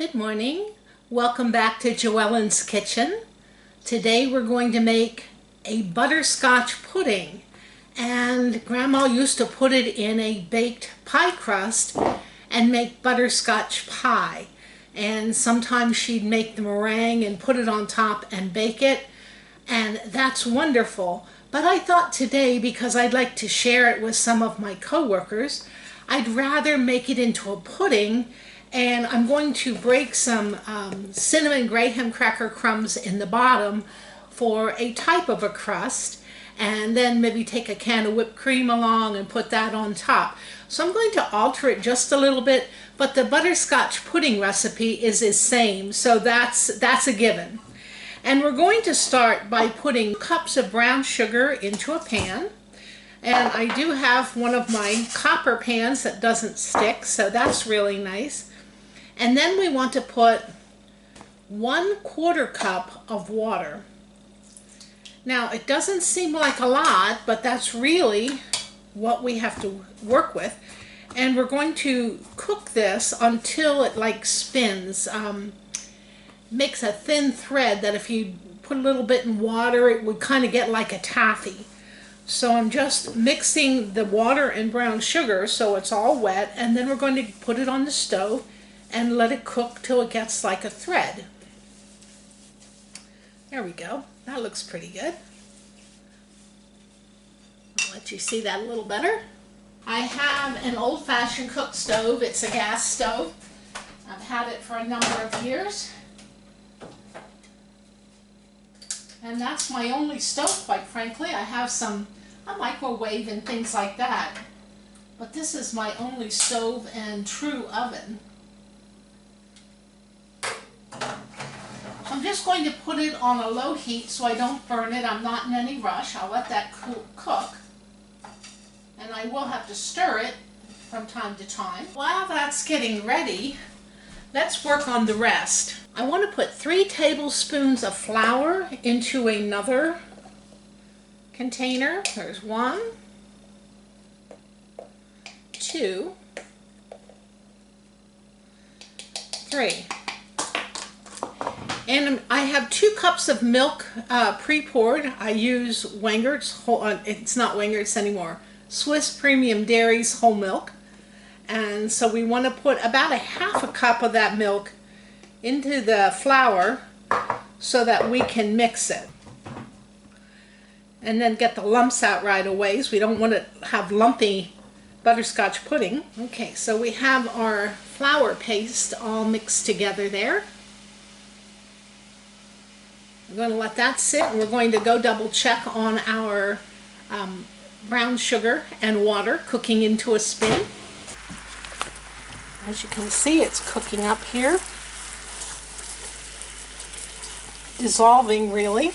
Good morning. Welcome back to Joellen's Kitchen. Today we're going to make a butterscotch pudding. And Grandma used to put it in a baked pie crust and make butterscotch pie. And sometimes she'd make the meringue and put it on top and bake it. And that's wonderful. But I thought today, because I'd like to share it with some of my coworkers, I'd rather make it into a pudding. And I'm going to break some cinnamon graham cracker crumbs in the bottom for a type of a crust, and then maybe take a can of whipped cream along and put that on top. So I'm going to alter it just a little bit, but the butterscotch pudding recipe is the same, so that's a given. And we're going to start by putting cups of brown sugar into a pan. And I do have one of my copper pans that doesn't stick, so that's really nice. And then we want to put 1/4 cup of water. Now it doesn't seem like a lot, but that's really what we have to work with. And we're going to cook this until it like spins. Makes a thin thread that if you put a little bit in water, it would kind of get like a taffy. So I'm just mixing the water and brown sugar so it's all wet, and then we're going to put it on the stove and let it cook till it gets like a thread. There we go. That looks pretty good. I'll let you see that a little better. I have an old-fashioned cook stove. It's a gas stove. I've had it for a number of years. And that's my only stove, quite frankly. I have a microwave and things like that. But this is my only stove and true oven. I'm just going to put it on a low heat so I don't burn it. I'm not in any rush. I'll let that cook. And I will have to stir it from time to time. While that's getting ready, let's work on the rest. I want to put 3 tablespoons of flour into another container. There's 1, 2, 3. And I have 2 cups of milk pre-poured. I use Wengert's, it's not Wengert's anymore, Swiss Premium Dairy's whole milk. And so we want to put about a 1/2 cup of that milk into the flour so that we can mix it. And then get the lumps out right away, so we don't want to have lumpy butterscotch pudding. Okay, so we have our flour paste all mixed together there. We're going to let that sit, and we're going to go double check on our brown sugar and water cooking into a spin. As you can see, it's cooking up here. Dissolving really.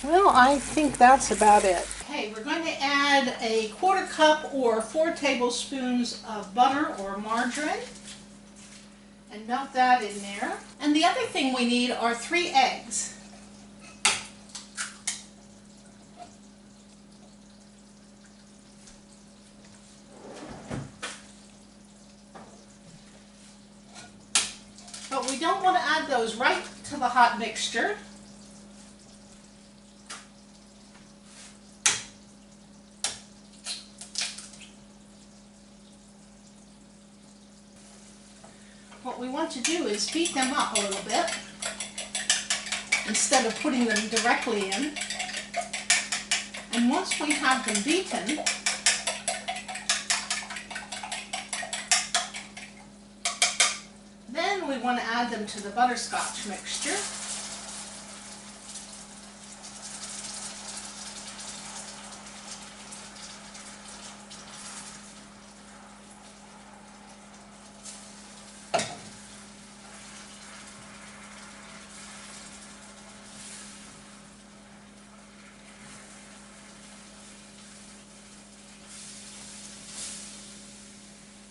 Well, I think that's about it. Okay, we're going to add a 1/4 cup or 4 tablespoons of butter or margarine and melt that in there. And the other thing we need are 3 eggs. But we don't want to add those right to the hot mixture. What we want to do is beat them up a little bit instead of putting them directly in. And once we have them beaten, then we want to add them to the butterscotch mixture.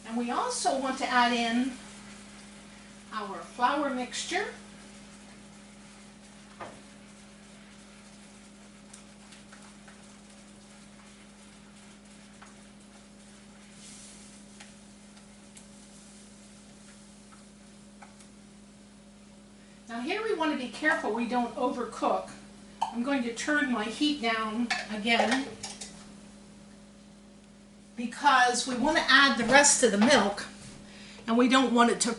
And we also want to add in our flour mixture. here we want to be careful we don't overcook. I'm going to turn my heat down again because we want to add the rest of the milk, and we don't want it to,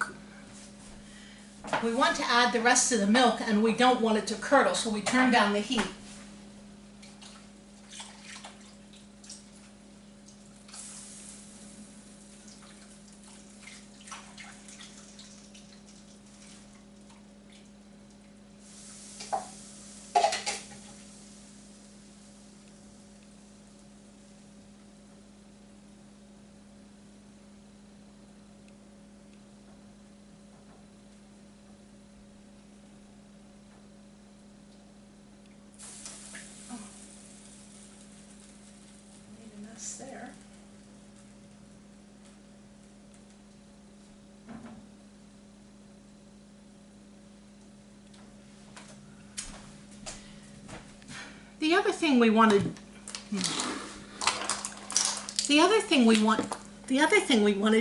we want to add the rest of the milk and we don't want it to curdle, so we turn down the heat. There. The other thing we want to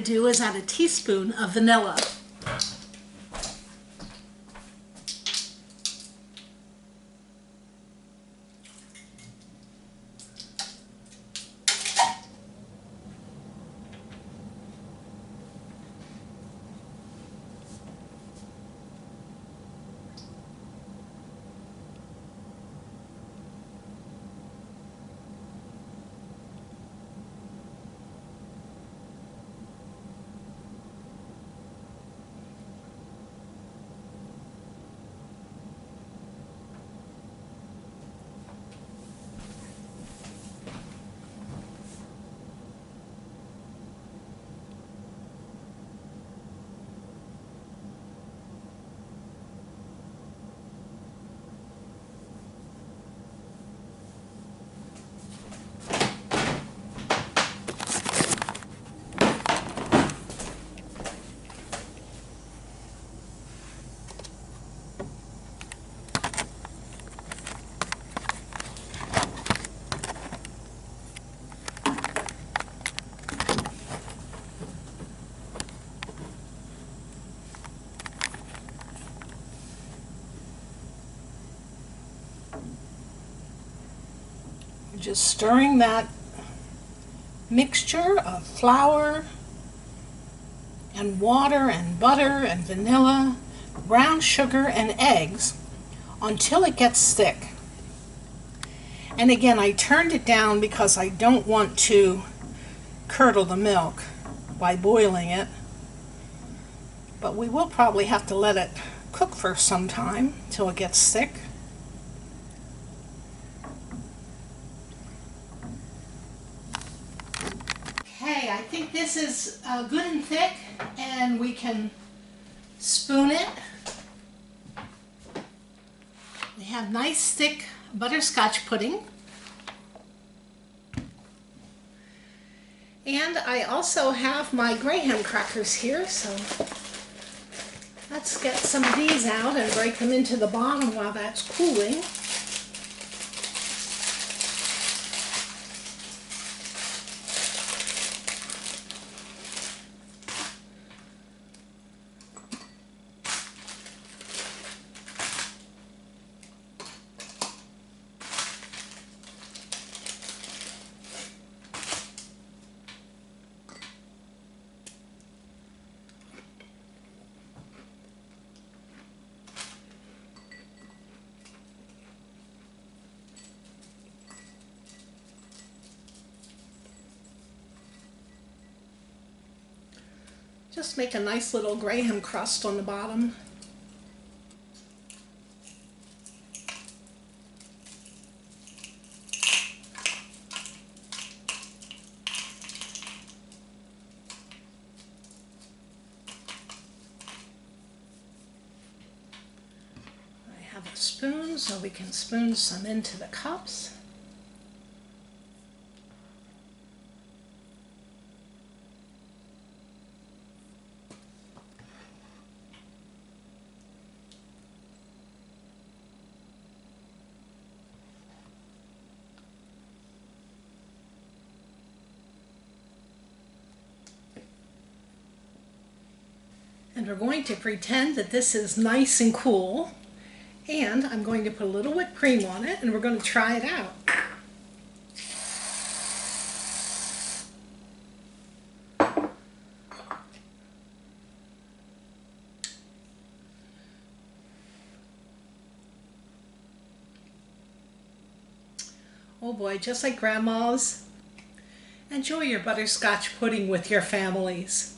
do is add a teaspoon of vanilla. Just stirring that mixture of flour and water and butter and vanilla, brown sugar and eggs until it gets thick. And again, I turned it down because I don't want to curdle the milk by boiling it, but we will probably have to let it cook for some time till it gets thick. Okay, I think this is good and thick, and we can spoon it. We have nice thick butterscotch pudding. And I also have my graham crackers here, so let's get some of these out and break them into the bottom while that's cooling. Just make a nice little graham crust on the bottom. I have a spoon so we can spoon some into the cups. And we're going to pretend that this is nice and cool. And I'm going to put a little whipped cream on it, and we're going to try it out. Oh boy, just like Grandma's. Enjoy your butterscotch pudding with your families.